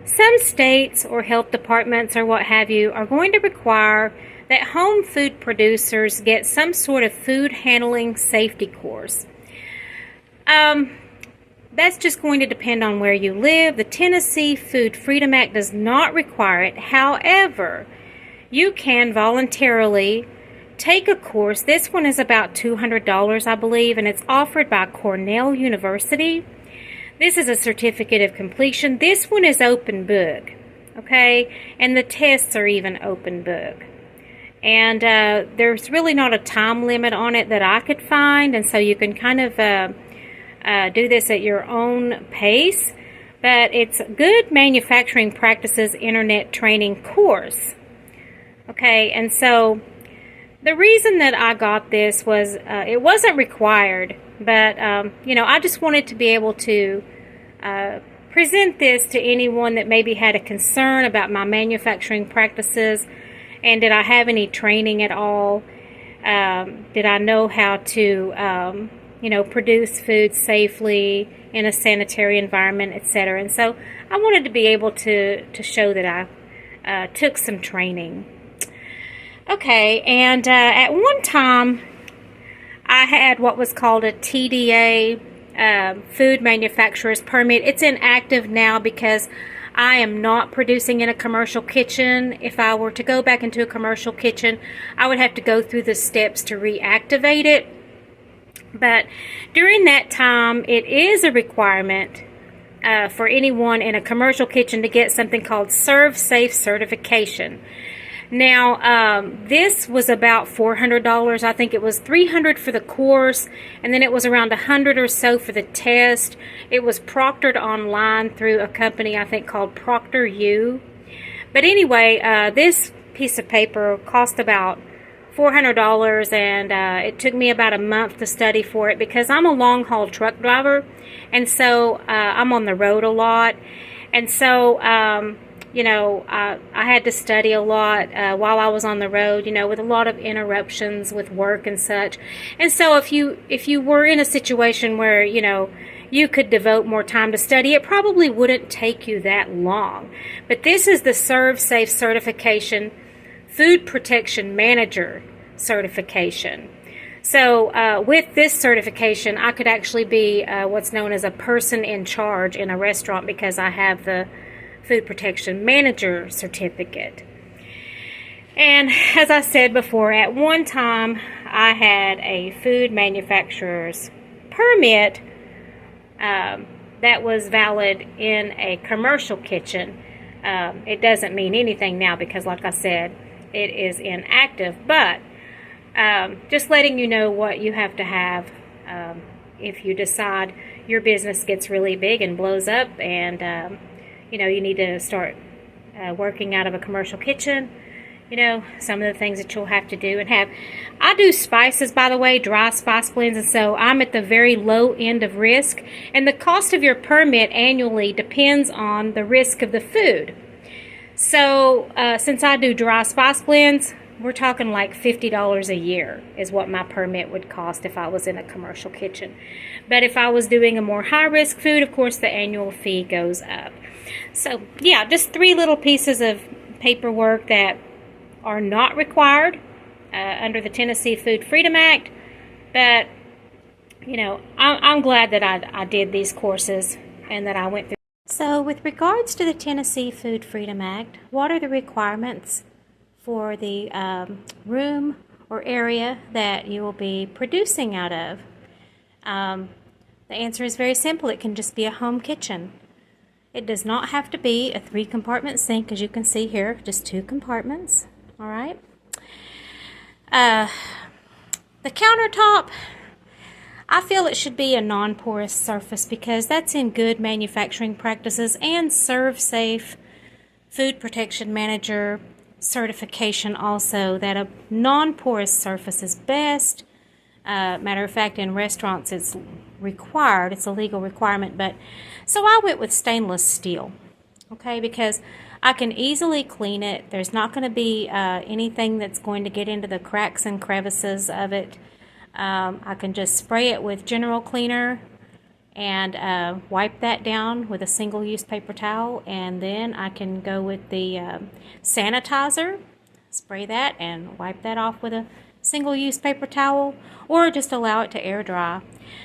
some states or health departments or what have you are going to require that home food producers get some sort of food handling safety course. That's just going to depend on where you live. The Tennessee Food Freedom Act does not require it. However, you can voluntarily take a course. This one is about $200, I believe, and it's offered by Cornell University. This is a certificate of completion. This one is open book, okay? And the tests are even open book. And there's really not a time limit on it that I could find, and so you can kind of do this at your own pace. But it's Good Manufacturing Practices Internet Training course. Okay, and so the reason that I got this was it wasn't required, but I just wanted to be able to present this to anyone that maybe had a concern about my manufacturing practices, and did I have any training at all? Did I know how to produce food safely in a sanitary environment, etc. And so I wanted to be able to show that I took some training. Okay, and at one time I had what was called a TDA, food manufacturer's permit. It's inactive now because I am not producing in a commercial kitchen. If I were to go back into a commercial kitchen, I would have to go through the steps to reactivate it. But during that time, it is a requirement for anyone in a commercial kitchen to get something called Serve Safe certification. Now, this was about $400. I think it was $300 for the course, and then it was around $100 or so for the test. It was proctored online through a company I think called ProctorU. But anyway, this piece of paper cost about $400, and it took me about a month to study for it because I'm a long-haul truck driver, and so I'm on the road a lot, and so I had to study a lot while I was on the road, with a lot of interruptions with work and such. And so if you were in a situation where you could devote more time to study, it probably wouldn't take you that long. But this is the Serve Safe certification, Food Protection Manager certification. So with this certification, I could actually be what's known as a person in charge in a restaurant because I have the Food Protection Manager certificate. And as I said before, at one time I had a food manufacturer's permit that was valid in a commercial kitchen. It doesn't mean anything now because, like I said, it is inactive, but just letting you know what you have to have if you decide your business gets really big and blows up and you need to start working out of a commercial kitchen. Some of the things that you'll have to do and have. I do spices, by the way, dry spice blends, and so I'm at the very low end of risk, and the cost of your permit annually depends on the risk of the food. So since I do dry spice blends, we're talking like $50 a year is what my permit would cost if I was in a commercial kitchen. But if I was doing a more high-risk food, of course, the annual fee goes up. So, yeah, just 3 little pieces of paperwork that are not required under the Tennessee Food Freedom Act. But, I'm glad that I did these courses and that I went through. So, with regards to the Tennessee Food Freedom Act, what are the requirements for the room or area that you will be producing out of? The answer is very simple. It can just be a home kitchen. It does not have to be a 3-compartment sink, as you can see here, just 2 compartments. All right. The countertop, I feel it should be a non-porous surface because that's in Good Manufacturing Practices and Serve Safe Food Protection Manager certification also, that a non-porous surface is best. Matter of fact, in restaurants it's required. It's a legal requirement. But so I went with stainless steel, okay, because I can easily clean it. There's not going to be anything that's going to get into the cracks and crevices of it. I can just spray it with general cleaner and wipe that down with a single-use paper towel, and then I can go with the sanitizer, spray that and wipe that off with a single-use paper towel, or just allow it to air dry.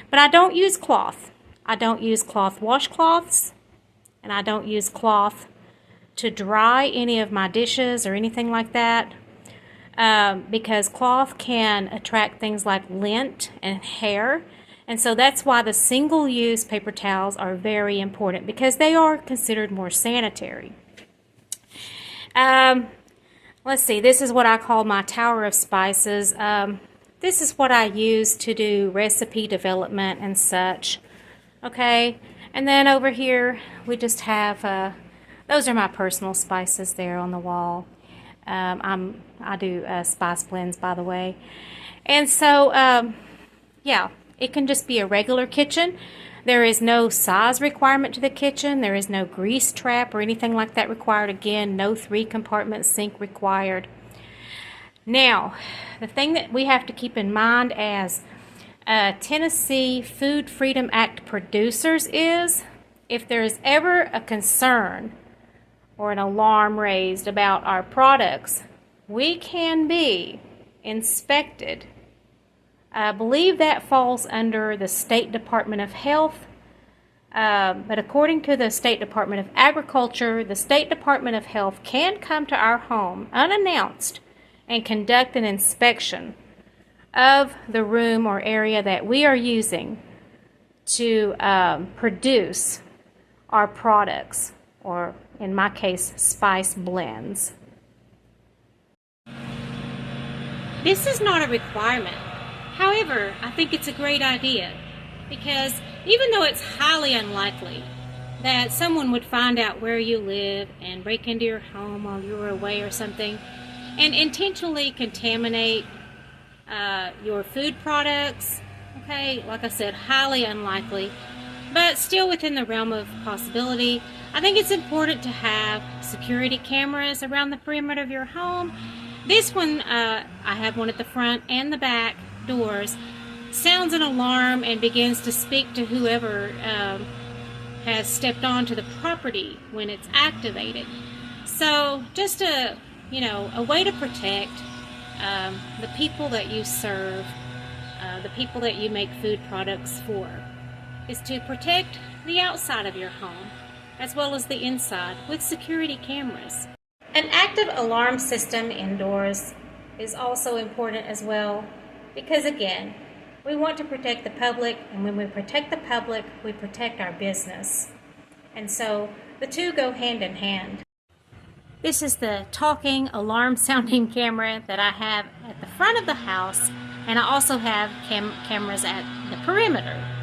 But I don't use cloth. I don't use cloth washcloths, and I don't use cloth to dry any of my dishes or anything like that, because cloth can attract things like lint and hair. And so that's why the single-use paper towels are very important, because they are considered more sanitary. Let's see, this is what I call my tower of spices. This is what I use to do recipe development and such. Okay, and then over here we just have, those are my personal spices there on the wall. I do spice blends, by the way. And so, yeah. It can just be a regular kitchen. There is no size requirement to the kitchen. There is no grease trap or anything like that required. Again, no 3-compartment sink required. Now, the thing that we have to keep in mind as Tennessee Food Freedom Act producers is, if there is ever a concern or an alarm raised about our products, we can be inspected. I believe that falls under the State Department of Health, but according to the State Department of Agriculture, the State Department of Health can come to our home unannounced and conduct an inspection of the room or area that we are using to produce our products, or in my case, spice blends. This is not a requirement. However, I think it's a great idea, because even though it's highly unlikely that someone would find out where you live and break into your home while you were away or something and intentionally contaminate your food products, okay, like I said, highly unlikely, but still within the realm of possibility, I think it's important to have security cameras around the perimeter of your home. This one, I have one at the front and the back doors, sounds an alarm and begins to speak to whoever has stepped onto the property when it's activated. So just a way to protect the people that you serve, the people that you make food products for, is to protect the outside of your home as well as the inside with security cameras. An active alarm system indoors is also important as well, because again, we want to protect the public, and when we protect the public, we protect our business. And so the two go hand in hand. This is the talking alarm sounding camera that I have at the front of the house, and I also have cameras at the perimeter.